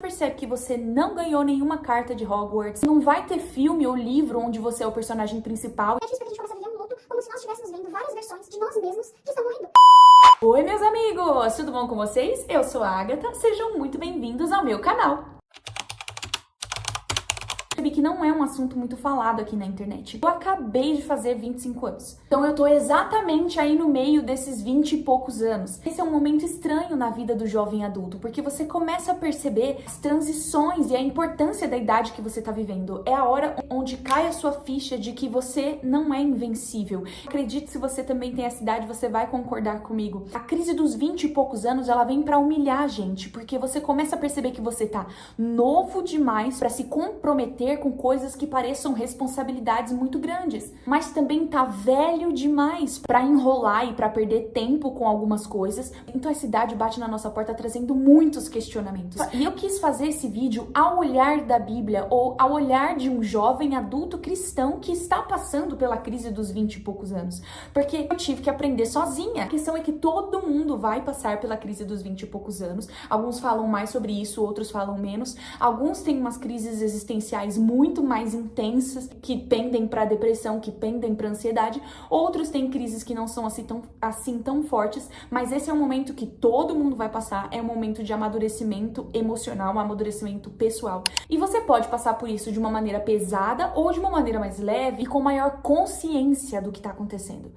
percebe que você não ganhou nenhuma carta de Hogwarts, não vai ter filme ou livro onde você é o personagem principal. É difícil porque a gente começa a viver um luto como se nós estivéssemos vendo várias versões de nós mesmos que estão morrendo. Oi, meus amigos! Tudo bom com vocês? Eu sou a Agatha, sejam muito bem-vindos ao meu canal. Percebi que não é um assunto muito falado aqui na internet. Eu acabei de fazer 25 anos. Então eu tô exatamente aí no meio desses 20 e poucos anos. Esse é um momento estranho na vida do jovem adulto, porque você começa a perceber as transições e a importância da idade que você tá vivendo. É a hora onde cai a sua ficha de que você não é invencível. Acredite, se você também tem essa idade, você vai concordar comigo. A crise dos 20 e poucos anos, ela vem pra humilhar a gente, porque você começa a perceber que você tá novo demais pra se comprometer com coisas que pareçam responsabilidades muito grandes, mas também tá velho demais pra enrolar e pra perder tempo com algumas coisas. Então essa idade bate na nossa porta trazendo muitos questionamentos. E eu quis fazer esse vídeo ao olhar da Bíblia, ou ao olhar de um jovem adulto cristão que está passando pela crise dos 20 e poucos anos, porque eu tive que aprender sozinha. A questão é que todo mundo vai passar pela crise dos 20 e poucos anos. Alguns falam mais sobre isso, outros falam menos. Alguns têm umas crises existenciais muito mais intensas, que pendem para depressão, que pendem para ansiedade. Outros têm crises que não são assim tão fortes, mas esse é um momento que todo mundo vai passar, é um momento de amadurecimento emocional, um amadurecimento pessoal. E você pode passar por isso de uma maneira pesada ou de uma maneira mais leve e com maior consciência do que está acontecendo.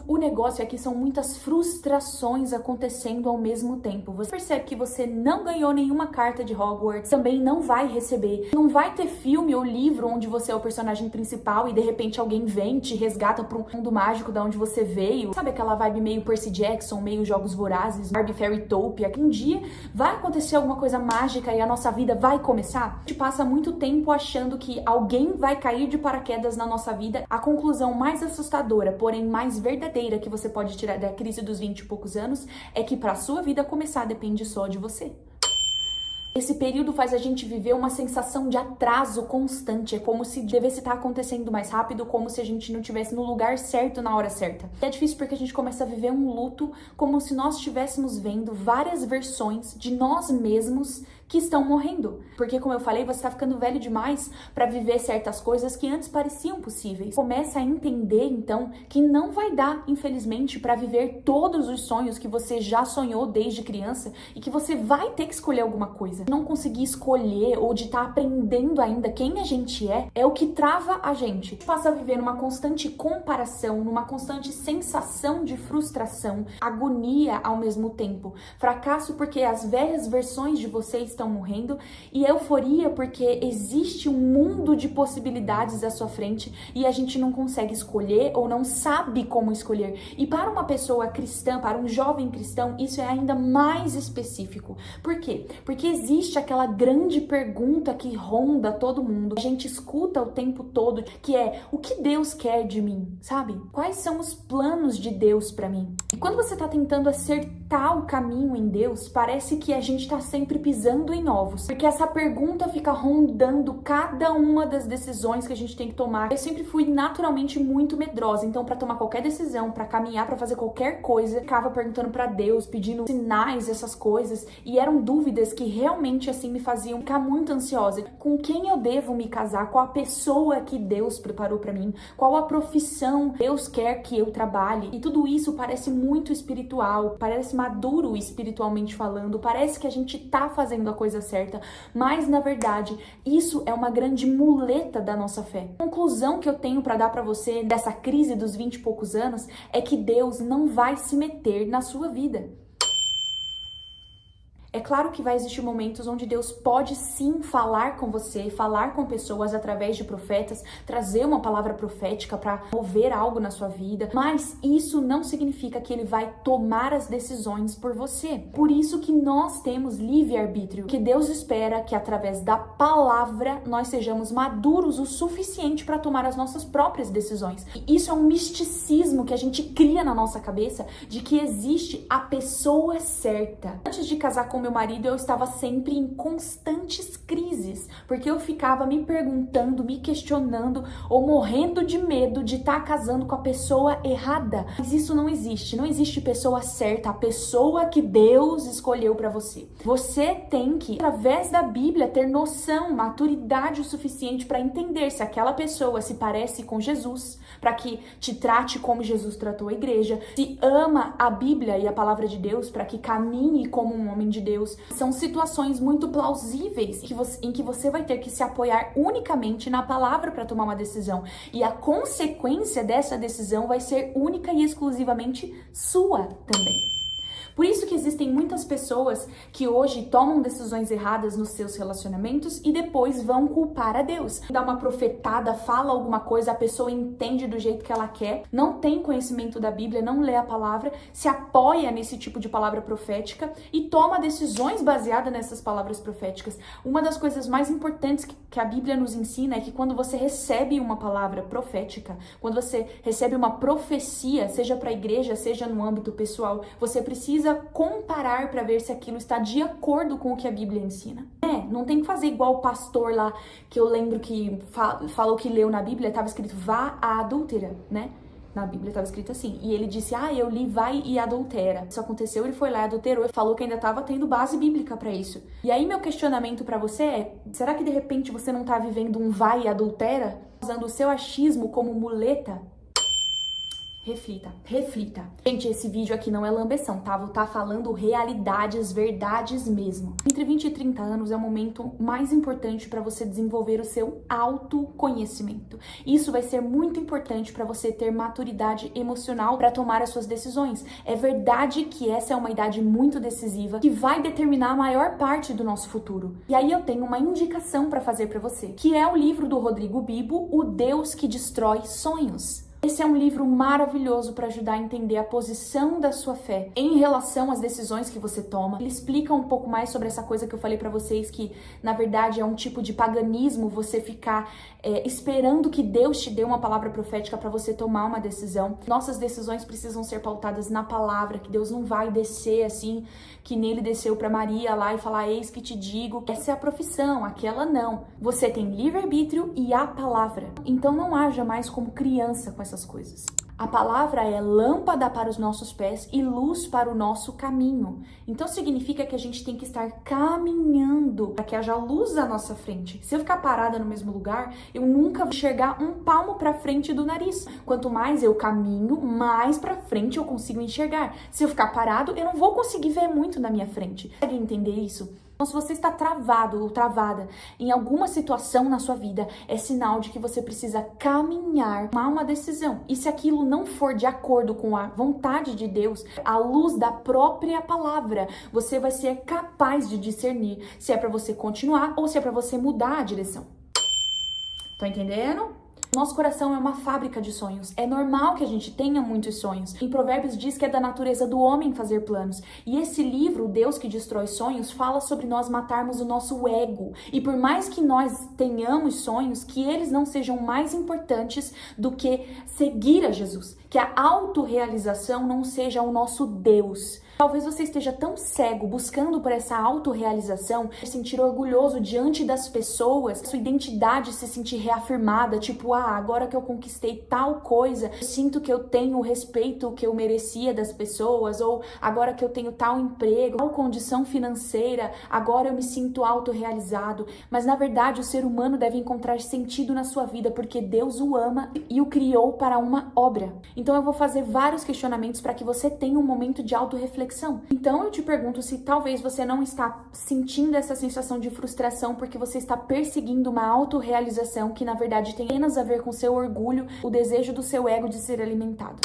O negócio é que são muitas frustrações acontecendo ao mesmo tempo. Você percebe que você não ganhou nenhuma carta de Hogwarts, também não vai receber. Não vai ter filme ou livro onde você é o personagem principal e de repente alguém vem, te resgata para um mundo mágico da onde você veio. Sabe aquela vibe meio Percy Jackson, meio Jogos Vorazes, Barbie Fairytopia? Um dia vai acontecer alguma coisa mágica e a nossa vida vai começar? A gente passa muito tempo achando que alguém vai cair de paraquedas na nossa vida. A conclusão mais assustadora, porém mais verdadeira, que você pode tirar da crise dos 20 e poucos anos é que para sua vida começar depende só de você. Esse período faz a gente viver uma sensação de atraso constante, é como se devesse estar acontecendo mais rápido, como se a gente não estivesse no lugar certo na hora certa. É difícil porque a gente começa a viver um luto como se nós estivéssemos vendo várias versões de nós mesmos que estão morrendo. Porque, como eu falei, você está ficando velho demais para viver certas coisas que antes pareciam possíveis. Começa a entender, então, que não vai dar, infelizmente, para viver todos os sonhos que você já sonhou desde criança e que você vai ter que escolher alguma coisa. Não conseguir escolher ou de estar aprendendo ainda quem a gente é o que trava a gente. A gente passa a viver numa constante comparação, numa constante sensação de frustração, agonia ao mesmo tempo. Fracasso porque as velhas versões de você estão morrendo e euforia porque existe um mundo de possibilidades à sua frente e a gente não consegue escolher ou não sabe como escolher. E para uma pessoa cristã, para um jovem cristão, isso é ainda mais específico. Por quê? Porque existe aquela grande pergunta que ronda todo mundo, a gente escuta o tempo todo, que é: o que Deus quer de mim, sabe? Quais são os planos de Deus para mim? E quando você tá tentando acertar o caminho em Deus, parece que a gente tá sempre pisando em ovos, porque essa pergunta fica rondando cada uma das decisões que a gente tem que tomar. Eu sempre fui naturalmente muito medrosa, então para tomar qualquer decisão, para caminhar, para fazer qualquer coisa, ficava perguntando para Deus, pedindo sinais, essas coisas, e eram dúvidas que realmente assim me faziam ficar muito ansiosa. Com quem eu devo me casar? Qual a pessoa que Deus preparou para mim? Qual a profissão Deus quer que eu trabalhe? E tudo isso parece muito espiritual, parece maduro espiritualmente falando, parece que a gente tá fazendo a coisa certa, mas na verdade isso é uma grande muleta da nossa fé. A conclusão que eu tenho para dar para você dessa crise dos 20 e poucos anos é que Deus não vai se meter na sua vida. É claro que vai existir momentos onde Deus pode sim falar com você, falar com pessoas através de profetas, trazer uma palavra profética para mover algo na sua vida, mas isso não significa que ele vai tomar as decisões por você. Por isso que nós temos livre-arbítrio, que Deus espera que através da palavra nós sejamos maduros o suficiente para tomar as nossas próprias decisões. E isso é um misticismo que a gente cria na nossa cabeça de que existe a pessoa certa. Antes de casar com meu marido, eu estava sempre em constantes crises, porque eu ficava me perguntando, me questionando ou morrendo de medo de estar casando com a pessoa errada. Mas isso não existe, não existe pessoa certa, a pessoa que Deus escolheu para você. Você tem que, através da Bíblia, ter noção, maturidade o suficiente para entender se aquela pessoa se parece com Jesus, para que te trate como Jesus tratou a igreja, se ama a Bíblia e a palavra de Deus, para que caminhe como um homem de Deus. São situações muito plausíveis em que você vai ter que se apoiar unicamente na palavra para tomar uma decisão. E a consequência dessa decisão vai ser única e exclusivamente sua também. Por isso que existem muitas pessoas que hoje tomam decisões erradas nos seus relacionamentos e depois vão culpar a Deus. Dá uma profetada, fala alguma coisa, a pessoa entende do jeito que ela quer, não tem conhecimento da Bíblia, não lê a palavra, se apoia nesse tipo de palavra profética e toma decisões baseadas nessas palavras proféticas. Uma das coisas mais importantes que a Bíblia nos ensina é que quando você recebe uma palavra profética, quando você recebe uma profecia, seja para a igreja, seja no âmbito pessoal, você precisa comparar para ver se aquilo está de acordo com o que a Bíblia ensina. Não tem que fazer igual o pastor lá, que eu lembro que falou que leu na Bíblia, estava escrito vá a adúltera, né? Na Bíblia estava escrito assim. E ele disse, eu li vai e adultera. Isso aconteceu, ele foi lá e adulterou e falou que ainda estava tendo base bíblica para isso. E aí meu questionamento para você é, será que de repente você não está vivendo um vai e adultera? Usando o seu achismo como muleta? Reflita. Gente, esse vídeo aqui não é lambeção, tá? Vou estar falando realidades, verdades mesmo. Entre 20 e 30 anos é o momento mais importante para você desenvolver o seu autoconhecimento. Isso vai ser muito importante para você ter maturidade emocional para tomar as suas decisões. É verdade que essa é uma idade muito decisiva que vai determinar a maior parte do nosso futuro. E aí eu tenho uma indicação para fazer para você, que é o livro do Rodrigo Bibo, O Deus que Destrói Sonhos. Esse é um livro maravilhoso para ajudar a entender a posição da sua fé em relação às decisões que você toma. Ele explica um pouco mais sobre essa coisa que eu falei para vocês, que na verdade é um tipo de paganismo você ficar esperando que Deus te dê uma palavra profética para você tomar uma decisão. Nossas decisões precisam ser pautadas na palavra, que Deus não vai descer assim, que nele desceu para Maria lá e falar, eis que te digo, essa é a profissão, aquela não. Você tem livre-arbítrio e a palavra. Então não haja mais como criança com essas coisas. A palavra é lâmpada para os nossos pés e luz para o nosso caminho. Então significa que a gente tem que estar caminhando para que haja luz à nossa frente. Se eu ficar parada no mesmo lugar, eu nunca vou enxergar um palmo para frente do nariz. Quanto mais eu caminho, mais para frente eu consigo enxergar. Se eu ficar parado, eu não vou conseguir ver muito na minha frente. Consegue entender isso? Então, se você está travado ou travada em alguma situação na sua vida, é sinal de que você precisa caminhar, tomar uma decisão. E se aquilo não for de acordo com a vontade de Deus, à luz da própria palavra, você vai ser capaz de discernir se é para você continuar ou se é para você mudar a direção. Tá entendendo? Nosso coração é uma fábrica de sonhos. É normal que a gente tenha muitos sonhos. Em Provérbios diz que é da natureza do homem fazer planos. E esse livro, Deus que Destrói Sonhos, fala sobre nós matarmos o nosso ego. E por mais que nós tenhamos sonhos, que eles não sejam mais importantes do que seguir a Jesus. Que a autorrealização não seja o nosso Deus. Talvez você esteja tão cego buscando por essa autorrealização, se sentir orgulhoso diante das pessoas, sua identidade se sentir reafirmada, tipo, agora que eu conquistei tal coisa, eu sinto que eu tenho o respeito que eu merecia das pessoas, ou agora que eu tenho tal emprego, tal condição financeira, agora eu me sinto autorrealizado. Mas na verdade o ser humano deve encontrar sentido na sua vida, porque Deus o ama e o criou para uma obra. Então eu vou fazer vários questionamentos para que você tenha um momento de autorreflexão. Então eu te pergunto se talvez você não está sentindo essa sensação de frustração porque você está perseguindo uma autorrealização que na verdade tem apenas a ver com seu orgulho, o desejo do seu ego de ser alimentado.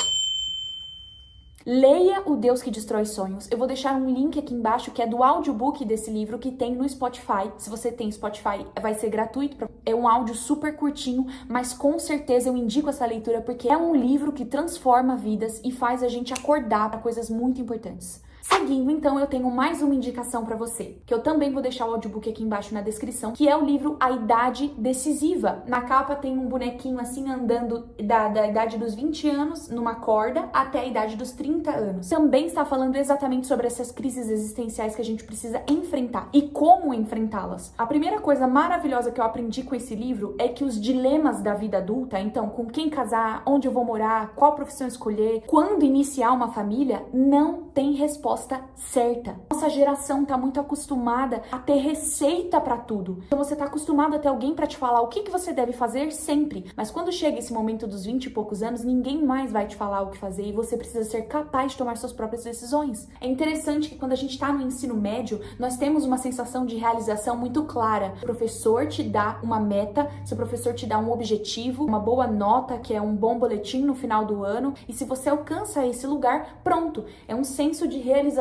Leia O Deus que Destrói Sonhos. Eu vou deixar um link aqui embaixo que é do audiobook desse livro que tem no Spotify. Se você tem Spotify, vai ser gratuito. É um áudio super curtinho, mas com certeza eu indico essa leitura porque é um livro que transforma vidas e faz a gente acordar para coisas muito importantes. Seguindo, então, eu tenho mais uma indicação para você, que eu também vou deixar o audiobook aqui embaixo na descrição, que é o livro A Idade Decisiva. Na capa tem um bonequinho assim andando da idade dos 20 anos numa corda até a idade dos 30 anos. Também está falando exatamente sobre essas crises existenciais que a gente precisa enfrentar e como enfrentá-las. A primeira coisa maravilhosa que eu aprendi com esse livro é que os dilemas da vida adulta, então, com quem casar, onde eu vou morar, qual profissão escolher, quando iniciar uma família, não tem resposta certa. Nossa geração tá muito acostumada a ter receita para tudo. Então você tá acostumado a ter alguém para te falar o que você deve fazer sempre. Mas quando chega esse momento dos 20 e poucos anos, ninguém mais vai te falar o que fazer e você precisa ser capaz de tomar suas próprias decisões. É interessante que quando a gente tá no ensino médio, nós temos uma sensação de realização muito clara. O professor te dá uma meta, seu professor te dá um objetivo, uma boa nota, que é um bom boletim no final do ano, e se você alcança esse lugar, pronto, é um senso de realização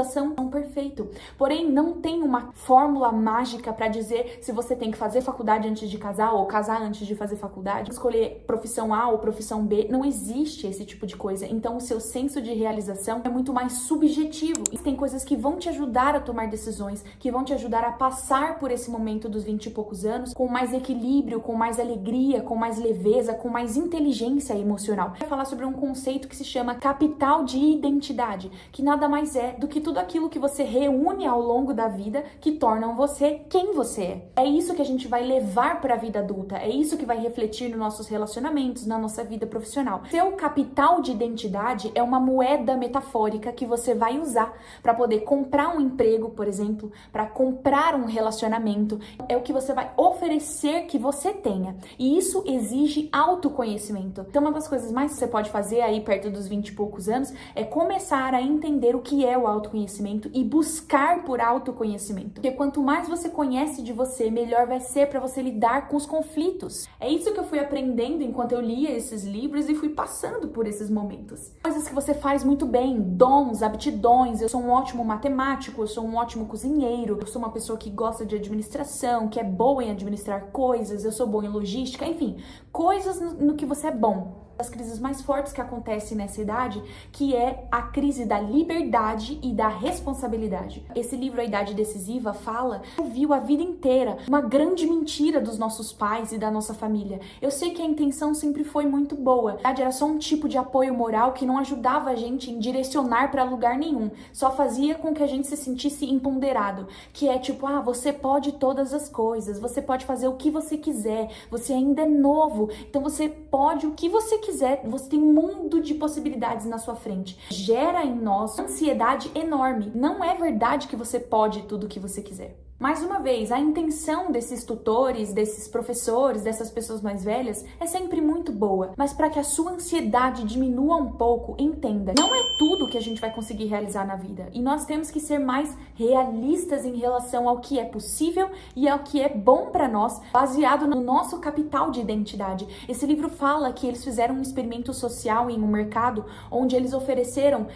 perfeito. Porém, não tem uma fórmula mágica para dizer se você tem que fazer faculdade antes de casar ou casar antes de fazer faculdade, escolher profissão A ou profissão B. Não existe esse tipo de coisa. Então, o seu senso de realização é muito mais subjetivo. E tem coisas que vão te ajudar a tomar decisões, que vão te ajudar a passar por esse momento dos 20 e poucos anos com mais equilíbrio, com mais alegria, com mais leveza, com mais inteligência emocional. Eu vou falar sobre um conceito que se chama capital de identidade, que nada mais é do que tudo aquilo que você reúne ao longo da vida que tornam você quem você é. É isso que a gente vai levar para a vida adulta, é isso que vai refletir nos nossos relacionamentos, na nossa vida profissional. Seu capital de identidade é uma moeda metafórica que você vai usar para poder comprar um emprego, por exemplo, para comprar um relacionamento. É o que você vai oferecer que você tenha. E isso exige autoconhecimento. Então, uma das coisas mais que você pode fazer aí perto dos 20 e poucos anos é começar a entender o que é o autoconhecimento e buscar por autoconhecimento. Porque quanto mais você conhece de você, melhor vai ser para você lidar com os conflitos. É isso que eu fui aprendendo enquanto eu lia esses livros e fui passando por esses momentos. Coisas que você faz muito bem, dons, aptidões. Eu sou um ótimo matemático, eu sou um ótimo cozinheiro, eu sou uma pessoa que gosta de administração, que é boa em administrar coisas, eu sou boa em logística, enfim, coisas no que você é bom. Das crises mais fortes que acontecem nessa idade, que é a crise da liberdade e da responsabilidade. Esse livro, A Idade Decisiva, fala que viu a vida inteira uma grande mentira dos nossos pais e da nossa família. Eu sei que a intenção sempre foi muito boa. A verdade era só um tipo de apoio moral que não ajudava a gente em direcionar para lugar nenhum. Só fazia com que a gente se sentisse empoderado. Que é tipo, você pode todas as coisas, você pode fazer o que você quiser, você ainda é novo, então você pode o que você quiser, você tem um mundo de possibilidades na sua frente. Gera em nós ansiedade enorme. Não é verdade que você pode tudo o que você quiser. Mais uma vez, a intenção desses tutores, desses professores, dessas pessoas mais velhas é sempre muito boa. Mas para que a sua ansiedade diminua um pouco, entenda, não é tudo que a gente vai conseguir realizar na vida. E nós temos que ser mais realistas em relação ao que é possível e ao que é bom para nós, baseado no nosso capital de identidade. Esse livro fala que eles fizeram um experimento social em um mercado onde eles ofereceram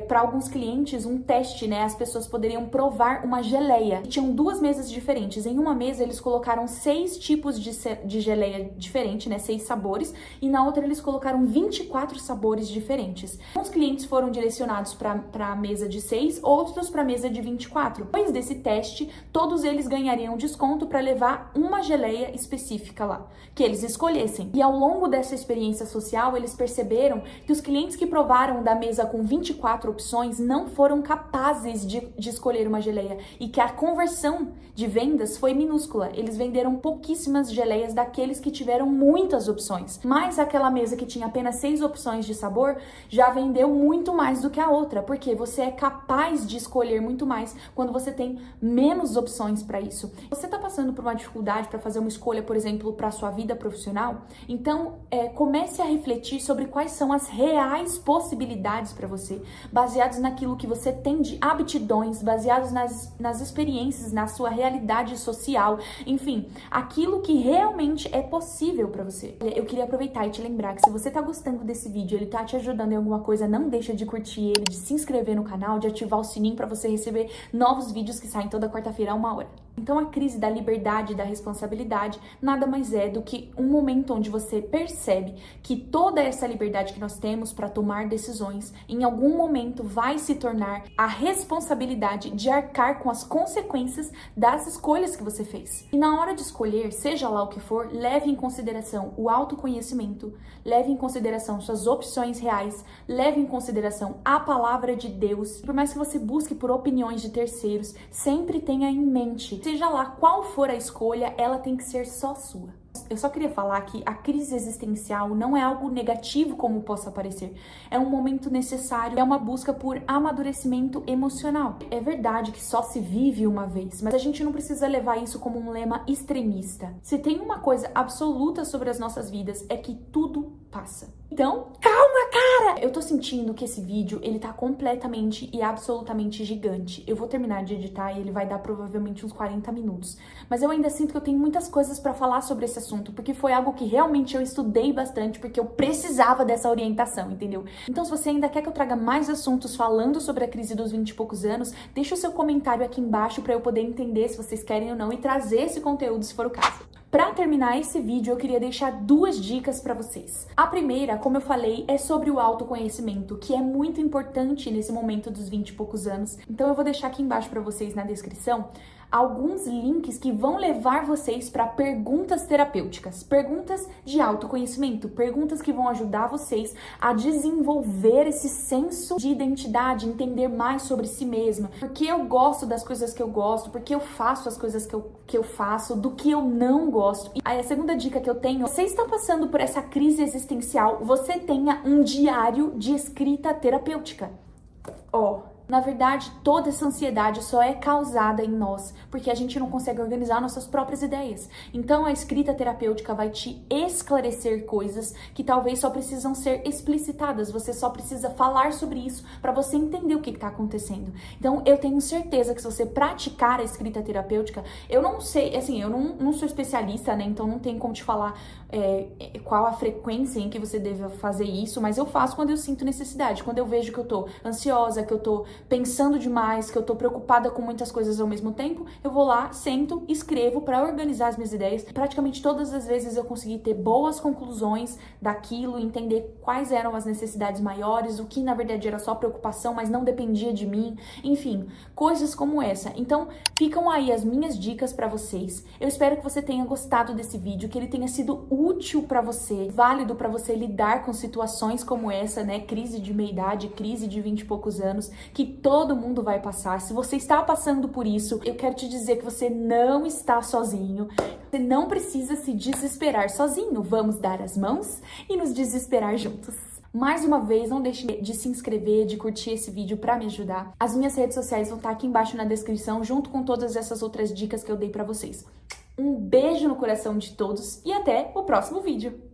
para alguns clientes um teste, né? As pessoas poderiam provar uma geleia. E tinham duas mesas diferentes. Em uma mesa eles colocaram 6 tipos de geleia diferente, né? 6 sabores, e na outra eles colocaram 24 sabores diferentes. Uns clientes foram direcionados para a mesa de 6, outros para a mesa de 24. Depois desse teste, todos eles ganhariam desconto para levar uma geleia específica lá, que eles escolhessem. E ao longo dessa experiência social, eles perceberam que os clientes que provaram da mesa com 24 opções não foram capazes de escolher uma geleia, e que a conversão de vendas foi minúscula. Eles venderam pouquíssimas geleias daqueles que tiveram muitas opções. Mas aquela mesa que tinha apenas 6 opções de sabor já vendeu muito mais do que a outra, porque você é capaz de escolher muito mais quando você tem menos opções para isso. Você está passando por uma dificuldade para fazer uma escolha, por exemplo, para a sua vida profissional? Então, comece a refletir sobre quais são as reais possibilidades para você, baseados naquilo que você tem de aptidões, baseados nas experiências, nas sua realidade social, enfim, aquilo que realmente é possível pra você. Eu queria aproveitar e te lembrar que se você tá gostando desse vídeo, ele tá te ajudando em alguma coisa, não deixa de curtir ele, de se inscrever no canal, de ativar o sininho pra você receber novos vídeos que saem toda quarta-feira a 1 hora. Então a crise da liberdade e da responsabilidade nada mais é do que um momento onde você percebe que toda essa liberdade que nós temos para tomar decisões, em algum momento vai se tornar a responsabilidade de arcar com as consequências das escolhas que você fez. E na hora de escolher, seja lá o que for, leve em consideração o autoconhecimento, leve em consideração suas opções reais, leve em consideração a palavra de Deus. Por mais que você busque por opiniões de terceiros, sempre tenha em mente, seja lá qual for a escolha, ela tem que ser só sua. Eu só queria falar que a crise existencial não é algo negativo como possa parecer. É um momento necessário, é uma busca por amadurecimento emocional. É verdade que só se vive uma vez, mas a gente não precisa levar isso como um lema extremista. Se tem uma coisa absoluta sobre as nossas vidas, é que tudo passa. Então, calma, cara! Eu tô sentindo que esse vídeo, ele tá completamente e absolutamente gigante. Eu vou terminar de editar e ele vai dar provavelmente uns 40 minutos. Mas eu ainda sinto que eu tenho muitas coisas pra falar sobre esse assunto, porque foi algo que realmente eu estudei bastante, porque eu precisava dessa orientação, entendeu? Então, se você ainda quer que eu traga mais assuntos falando sobre a crise dos 20 e poucos anos, deixa o seu comentário aqui embaixo pra eu poder entender se vocês querem ou não e trazer esse conteúdo se for o caso. Para terminar esse vídeo, eu queria deixar 2 dicas para vocês. A primeira, como eu falei, é sobre o autoconhecimento, que é muito importante nesse momento dos 20 e poucos anos. Então eu vou deixar aqui embaixo para vocês na descrição alguns links que vão levar vocês para perguntas terapêuticas, perguntas de autoconhecimento, perguntas que vão ajudar vocês a desenvolver esse senso de identidade, entender mais sobre si mesma, porque eu gosto das coisas que eu gosto, porque eu faço as coisas que eu faço, do que eu não gosto. E aí a segunda dica que eu tenho, você está passando por essa crise existencial, você tenha um diário de escrita terapêutica. Na verdade, toda essa ansiedade só é causada em nós porque a gente não consegue organizar nossas próprias ideias. Então, a escrita terapêutica vai te esclarecer coisas que talvez só precisam ser explicitadas. Você só precisa falar sobre isso para você entender o que está acontecendo. Então, eu tenho certeza que se você praticar a escrita terapêutica, eu não sei, assim, eu não sou especialista, né? Então, não tem como te falar qual a frequência em que você deve fazer isso, mas eu faço quando eu sinto necessidade, quando eu vejo que eu tô ansiosa, que eu tô pensando demais, que eu tô preocupada com muitas coisas ao mesmo tempo, eu vou lá, sento, escrevo para organizar as minhas ideias. Praticamente todas as vezes eu consegui ter boas conclusões daquilo, entender quais eram as necessidades maiores, o que na verdade era só preocupação, mas não dependia de mim, enfim, coisas como essa. Então, ficam aí as minhas dicas para vocês. Eu espero que você tenha gostado desse vídeo, que ele tenha sido útil para você, válido para você lidar com situações como essa, né? Crise de meia-idade, crise de 20 e poucos anos, que todo mundo vai passar. Se você está passando por isso, eu quero te dizer que você não está sozinho. Você não precisa se desesperar sozinho. Vamos dar as mãos e nos desesperar juntos. Mais uma vez, não deixe de se inscrever, de curtir esse vídeo para me ajudar. As minhas redes sociais vão estar aqui embaixo na descrição, junto com todas essas outras dicas que eu dei para vocês. Um beijo no coração de todos e até o próximo vídeo!